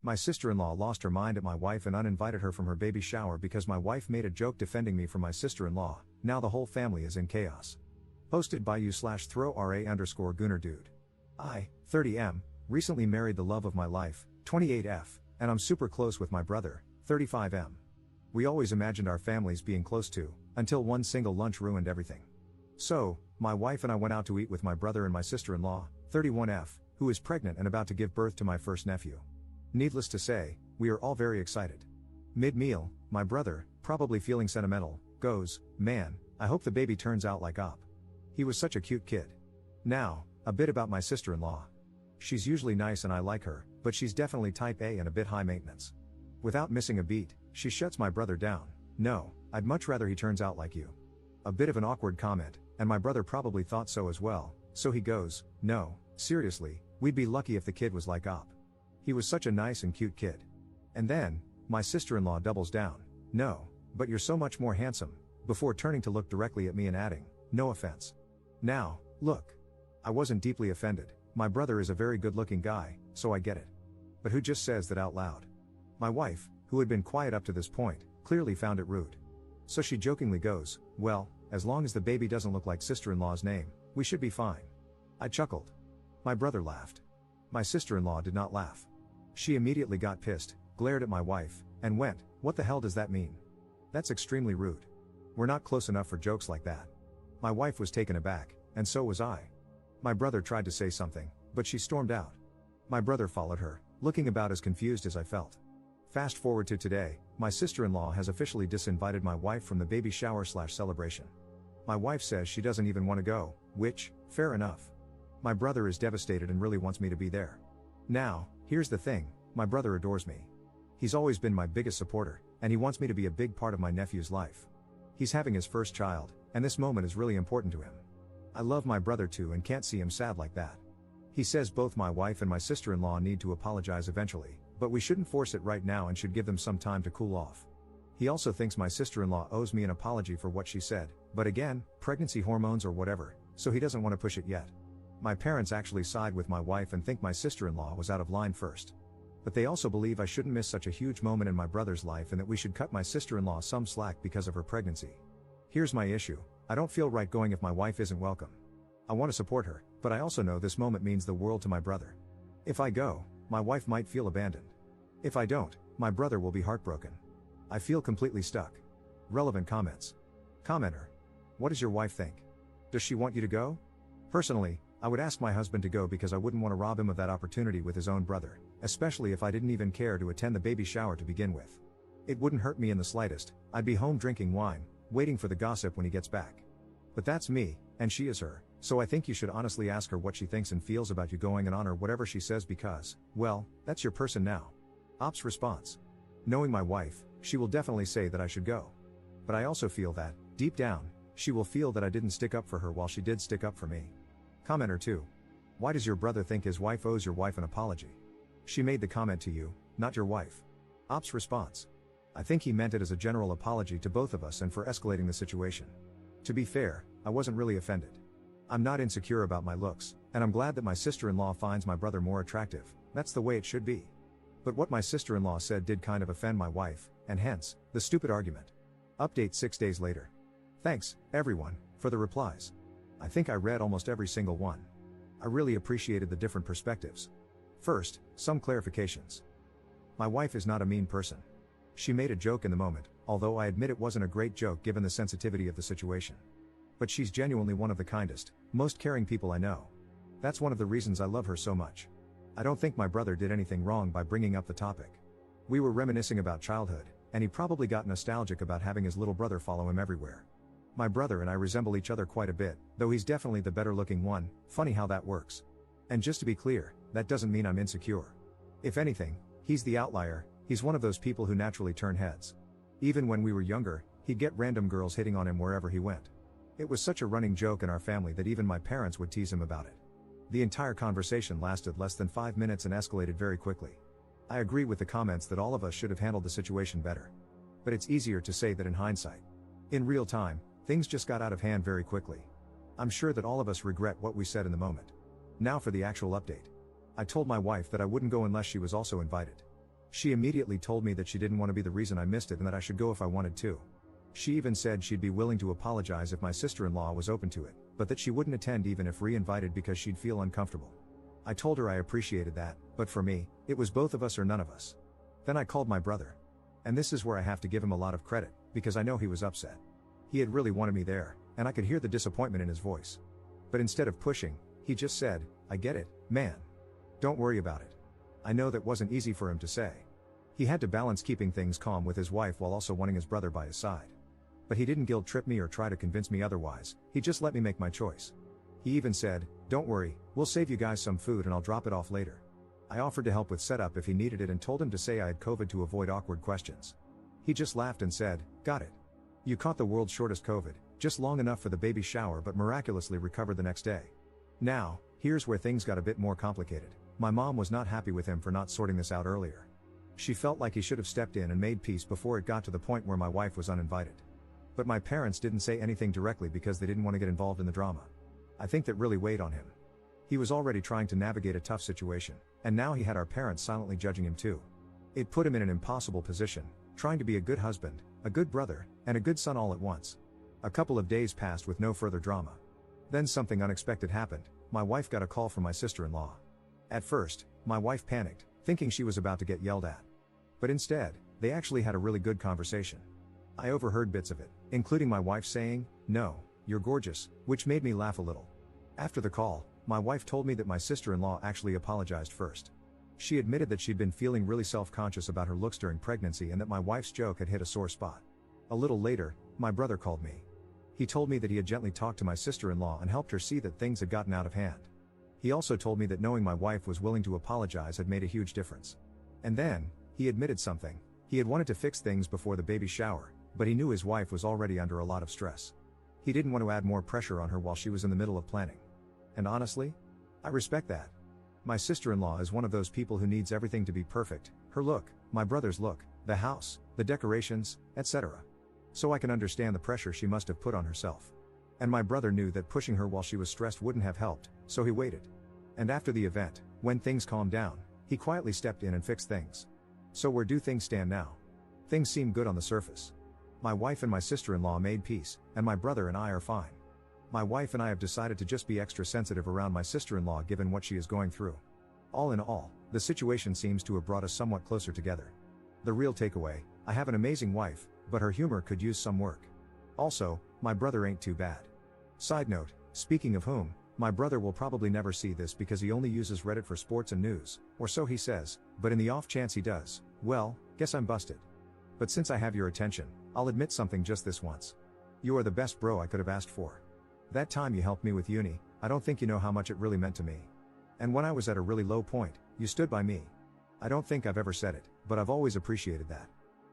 My sister-in-law lost her mind at my wife and uninvited her from her baby shower because my wife made a joke defending me from my sister-in-law. Now the whole family is in chaos. Posted by you/throw_ra_Gunner dude. I, 30M, recently married the love of my life, 28F, and I'm super close with my brother, 35M. We always imagined our families being close too, until one single lunch ruined everything. So, my wife and I went out to eat with my brother and my sister-in-law, 31F, who is pregnant and about to give birth to my first nephew. Needless to say, we are all very excited. Mid-meal, my brother, probably feeling sentimental, goes, "Man, I hope the baby turns out like Op. He was such a cute kid." Now, a bit about my sister-in-law. She's usually nice and I like her, but she's definitely type A and a bit high maintenance. Without missing a beat, she shuts my brother down. "No, I'd much rather he turns out like you." A bit of an awkward comment, and my brother probably thought so as well, so he goes, "No, seriously, we'd be lucky if the kid was like Op. He was such a nice and cute kid." And then, my sister-in-law doubles down. "No, but you're so much more handsome," before turning to look directly at me and adding, "No offense." Now, look. I wasn't deeply offended, my brother is a very good-looking guy, so I get it. But who just says that out loud? My wife, who had been quiet up to this point, clearly found it rude. So she jokingly goes, "Well, as long as the baby doesn't look like sister-in-law's name, we should be fine." I chuckled. My brother laughed. My sister-in-law did not laugh. She immediately got pissed, glared at my wife, and went, "What the hell does that mean? That's extremely rude. We're not close enough for jokes like that." My wife was taken aback, and so was I. My brother tried to say something, but she stormed out. My brother followed her, looking about as confused as I felt. Fast forward to today, my sister-in-law has officially disinvited my wife from the baby shower/celebration. My wife says she doesn't even want to go, which, fair enough. My brother is devastated and really wants me to be there. Now, here's the thing, my brother adores me. He's always been my biggest supporter, and he wants me to be a big part of my nephew's life. He's having his first child, and this moment is really important to him. I love my brother too and can't see him sad like that. He says both my wife and my sister-in-law need to apologize eventually, but we shouldn't force it right now and should give them some time to cool off. He also thinks my sister-in-law owes me an apology for what she said, but again, pregnancy hormones or whatever, so he doesn't want to push it yet. My parents actually side with my wife and think my sister-in-law was out of line first. But they also believe I shouldn't miss such a huge moment in my brother's life and that we should cut my sister-in-law some slack because of her pregnancy. Here's my issue, I don't feel right going if my wife isn't welcome. I want to support her, but I also know this moment means the world to my brother. If I go, my wife might feel abandoned. If I don't, my brother will be heartbroken. I feel completely stuck. Relevant comments. Commenter. What does your wife think? Does she want you to go? Personally, I would ask my husband to go because I wouldn't want to rob him of that opportunity with his own brother, especially if I didn't even care to attend the baby shower to begin with. It wouldn't hurt me in the slightest, I'd be home drinking wine, waiting for the gossip when he gets back. But that's me, and she is her, so I think you should honestly ask her what she thinks and feels about you going and honor whatever she says because, well, that's your person now. Op's response. Knowing my wife, she will definitely say that I should go. But I also feel that, deep down, she will feel that I didn't stick up for her while she did stick up for me. Commenter 2. Why does your brother think his wife owes your wife an apology? She made the comment to you, not your wife. Op's response. I think he meant it as a general apology to both of us and for escalating the situation. To be fair, I wasn't really offended. I'm not insecure about my looks, and I'm glad that my sister-in-law finds my brother more attractive, that's the way it should be. But what my sister-in-law said did kind of offend my wife, and hence, the stupid argument. Update 6 days later. Thanks, everyone, for the replies. I think I read almost every single one. I really appreciated the different perspectives. First, some clarifications. My wife is not a mean person. She made a joke in the moment, although I admit it wasn't a great joke given the sensitivity of the situation. But she's genuinely one of the kindest, most caring people I know. That's one of the reasons I love her so much. I don't think my brother did anything wrong by bringing up the topic. We were reminiscing about childhood, and he probably got nostalgic about having his little brother follow him everywhere. My brother and I resemble each other quite a bit, though he's definitely the better looking one, funny how that works. And just to be clear, that doesn't mean I'm insecure. If anything, he's the outlier, he's one of those people who naturally turn heads. Even when we were younger, he'd get random girls hitting on him wherever he went. It was such a running joke in our family that even my parents would tease him about it. The entire conversation lasted less than 5 minutes and escalated very quickly. I agree with the comments that all of us should have handled the situation better. But it's easier to say that in hindsight. In real time, things just got out of hand very quickly. I'm sure that all of us regret what we said in the moment. Now for the actual update. I told my wife that I wouldn't go unless she was also invited. She immediately told me that she didn't want to be the reason I missed it and that I should go if I wanted to. She even said she'd be willing to apologize if my sister-in-law was open to it, but that she wouldn't attend even if re-invited because she'd feel uncomfortable. I told her I appreciated that, but for me, it was both of us or none of us. Then I called my brother. And this is where I have to give him a lot of credit, because I know he was upset. He had really wanted me there, and I could hear the disappointment in his voice. But instead of pushing, he just said, "I get it, man. Don't worry about it." I know that wasn't easy for him to say. He had to balance keeping things calm with his wife while also wanting his brother by his side. But he didn't guilt-trip me or try to convince me otherwise, he just let me make my choice. He even said, "Don't worry, we'll save you guys some food and I'll drop it off later." I offered to help with setup if he needed it and told him to say I had COVID to avoid awkward questions. He just laughed and said, "Got it. You caught the world's shortest COVID, just long enough for the baby shower but miraculously recovered the next day." Now, here's where things got a bit more complicated. My mom was not happy with him for not sorting this out earlier. She felt like he should have stepped in and made peace before it got to the point where my wife was uninvited. But my parents didn't say anything directly because they didn't want to get involved in the drama. I think that really weighed on him. He was already trying to navigate a tough situation, and now he had our parents silently judging him too. It put him in an impossible position, trying to be a good husband, a good brother, and a good son all at once. A couple of days passed with no further drama. Then something unexpected happened. My wife got a call from my sister-in-law. At first, my wife panicked, thinking she was about to get yelled at. But instead, they actually had a really good conversation. I overheard bits of it, including my wife saying, "No, you're gorgeous," which made me laugh a little. After the call, my wife told me that my sister-in-law actually apologized first. She admitted that she'd been feeling really self-conscious about her looks during pregnancy and that my wife's joke had hit a sore spot. A little later, my brother called me. He told me that he had gently talked to my sister-in-law and helped her see that things had gotten out of hand. He also told me that knowing my wife was willing to apologize had made a huge difference. And then, he admitted something. He had wanted to fix things before the baby shower, but he knew his wife was already under a lot of stress. He didn't want to add more pressure on her while she was in the middle of planning. And honestly, I respect that. My sister-in-law is one of those people who needs everything to be perfect, her look, my brother's look, the house, the decorations, etc. So I can understand the pressure she must have put on herself. And my brother knew that pushing her while she was stressed wouldn't have helped, so he waited. And after the event, when things calmed down, he quietly stepped in and fixed things. So where do things stand now? Things seem good on the surface. My wife and my sister-in-law made peace, and my brother and I are fine. My wife and I have decided to just be extra sensitive around my sister-in-law given what she is going through. All in all, the situation seems to have brought us somewhat closer together. The real takeaway, I have an amazing wife, but her humor could use some work. Also, my brother ain't too bad. Side note, speaking of whom, my brother will probably never see this because he only uses Reddit for sports and news, or so he says, but in the off chance he does, well, guess I'm busted. But since I have your attention, I'll admit something just this once. You are the best bro I could have asked for. That time you helped me with uni, I don't think you know how much it really meant to me. And when I was at a really low point, you stood by me. I don't think I've ever said it, but I've always appreciated that.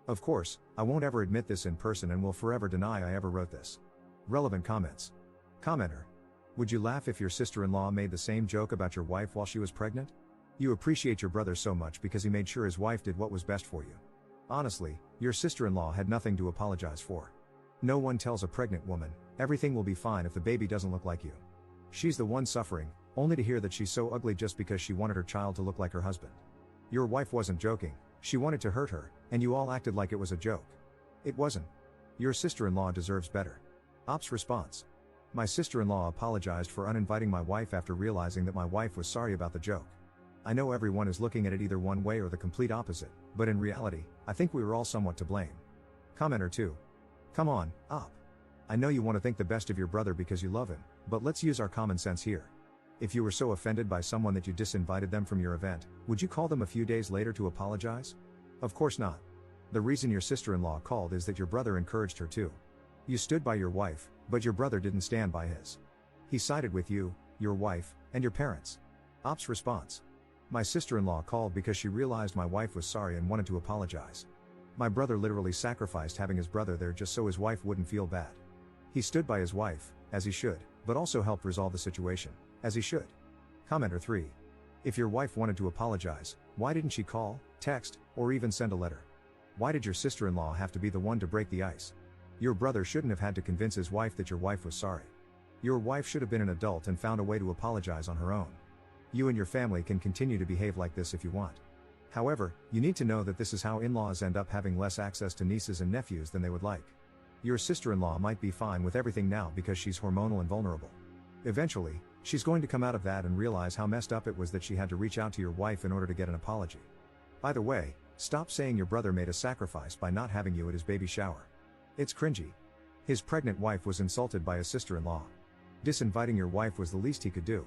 Of course, I won't ever admit this in person and will forever deny I ever wrote this. Relevant comments. Commenter. Would you laugh if your sister-in-law made the same joke about your wife while she was pregnant? You appreciate your brother so much because he made sure his wife did what was best for you. Honestly, your sister-in-law had nothing to apologize for. No one tells a pregnant woman, everything will be fine if the baby doesn't look like you. She's the one suffering, only to hear that she's so ugly just because she wanted her child to look like her husband. Your wife wasn't joking, she wanted to hurt her, and you all acted like it was a joke. It wasn't. Your sister-in-law deserves better. Ops response. My sister-in-law apologized for uninviting my wife after realizing that my wife was sorry about the joke. I know everyone is looking at it either one way or the complete opposite, but in reality, I think we were all somewhat to blame. Commenter 2. Come on, Op. I know you want to think the best of your brother because you love him, but let's use our common sense here. If you were so offended by someone that you disinvited them from your event, would you call them a few days later to apologize? Of course not. The reason your sister-in-law called is that your brother encouraged her to. You stood by your wife, but your brother didn't stand by his. He sided with you, your wife, and your parents. Op's response. My sister-in-law called because she realized my wife was sorry and wanted to apologize. My brother literally sacrificed having his brother there just so his wife wouldn't feel bad. He stood by his wife, as he should, but also helped resolve the situation, as he should. Commenter 3. If your wife wanted to apologize, why didn't she call, text, or even send a letter? Why did your sister-in-law have to be the one to break the ice? Your brother shouldn't have had to convince his wife that your wife was sorry. Your wife should have been an adult and found a way to apologize on her own. You and your family can continue to behave like this if you want. However, you need to know that this is how in-laws end up having less access to nieces and nephews than they would like. Your sister-in-law might be fine with everything now because she's hormonal and vulnerable. Eventually, she's going to come out of that and realize how messed up it was that she had to reach out to your wife in order to get an apology. By the way, stop saying your brother made a sacrifice by not having you at his baby shower. It's cringy. His pregnant wife was insulted by his sister-in-law. Disinviting your wife was the least he could do.